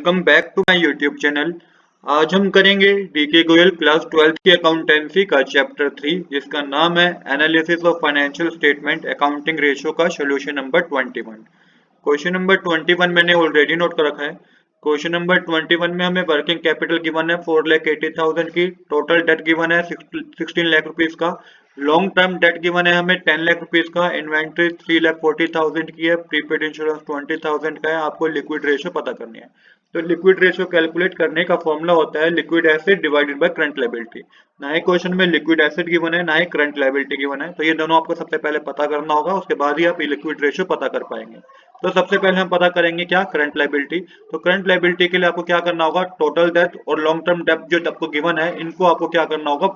Welcome back to my YouTube channel. आज हम करेंगे डीके गोयल क्लास 12th की अकाउंटेंसी का चैप्टर 3 जिसका नाम है analysis of financial statement accounting ratio का सोल्यूशन नंबर 21। क्वेश्चन नंबर 21 मैंने ऑलरेडी नोट कर रखा है। क्वेश्चन नंबर 21 में हमें वर्किंग कैपिटल गिवन है 4,80,000 की, टोटल डेट गिवन है 16 लाख रुपीज का, लॉन्ग टर्म डेट गिवन है हमें 10 लाख रुपीज का, इन्वेंट्री 3,40,000 की है, प्रीपेड इंश्योरेंस 20,000 का है। आपको लिक्विड रेशियो पता करनी है। तो लिक्विड रेशियो कैलकुलेट करने का फॉर्मूला होता है liquid asset divided by current liability. ना ही क्वेश्चन में लिक्विड एसेट गिवन है ना ही करंट लायबिलिटी गिवन है, तो ये दोनों आपको सबसे पहले पता करना होगा, उसके बाद ही आप लिक्विड रेशियो पता कर पाएंगे। तो सबसे पहले हम पता करेंगे क्या, करंट लायबिलिटी। तो करंट लायबिलिटी के लिए आपको क्या करना होगा, टोटल डेट और लॉन्ग टर्म डेट जो आपको गिवन है इनको आपको क्या करना होगा,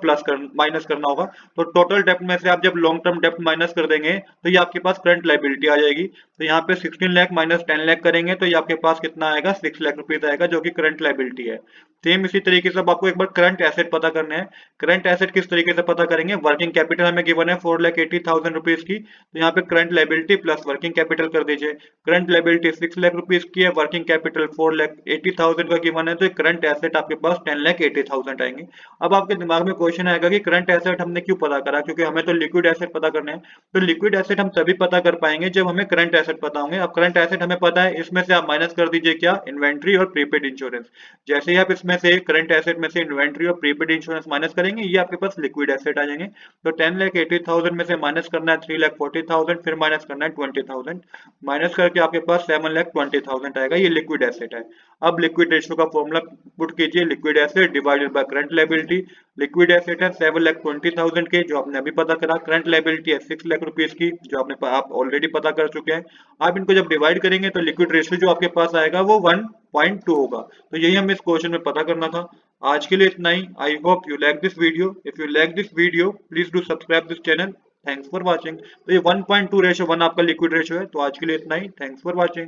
माइनस करना होगा। तो टोटल डेट में से आप जब लॉन्ग टर्म डेट माइनस कर देंगे तो ये आपके पास करंट लायबिलिटी आ जाएगी। तो यहाँ पे 16 लाख माइनस 10 लाख करेंगे तो ये आपके पास कितना आएगा, 6 लाख रुपीज आएगा, जो कि करंट लायबिलिटी है। सेम इसी तरीके से आपको एक बार करंट एसेट पता करने हैं। करंट एसेट किस तरीके से पता करेंगे, वर्किंग कैपिटल हमें गिवन है 4,80,000 रुपीज की, तो यहाँ पे current liability plus working capital कर दीजिए। करंट लायबिलिटी 6 लाख रुपीज की है, वर्किंग कैपिटल 4,80,000 का गिवन है, तो करंट एसेट आपके पास 10,80,000 आएंगे। अब आपके दिमाग में क्वेश्चन आएगा कि करंट एसेट हमने क्यों पता करा, क्योंकि हमें तो लिक्विड एसेट पता करने हैं। तो लिक्विड एसेट हम तभी पता कर पाएंगे जब हमें करंट एसेट पता होंगे। अब करंट एसेट हमें पता है, इसमें से आप माइनस कर दीजिए क्या, इन्वेंट्री और प्रीपेड इंश्योरेंस। जैसे ही आप इसमें से करंट एसेट में से इन्वेंट्री और प्रीपेड इंश्योरेंस माइनस करेंगे, ये आपके पास लिक्विड एसेट आ जाएंगे। तो 10,80,000 में से माइनस करना है 3,40,000, फिर माइनस करना है 20,000, माइनस करके आपके पास 7,20,000 आएगा, ये लिक्विड एसेट है। अब लिक्विड रेशियो का फॉर्मूला पुट कीजिए, liquid asset divided by current liability. Liquid asset है 7,20,000 के, जो आपने अभी पता करा। करंट लायबिलिटी है 6 लाख रुपीज की, जो आप ऑलरेडी पता कर चुके हैं। आप इनको जब डिवाइड करेंगे तो लिक्विड रेशियो जो आपके पास आएगा वो 1.2 होगा। तो यही हमें इस क्वेश्चन में पता करना था। आज के लिए इतना ही। I hope you like this video. If you like this video please do subscribe this channel. Thanks for watching. तो ये 1.2 रेशियो 1 आपका लिक्विड रेशियो है। तो आज के लिए इतना ही। Thanks for watching.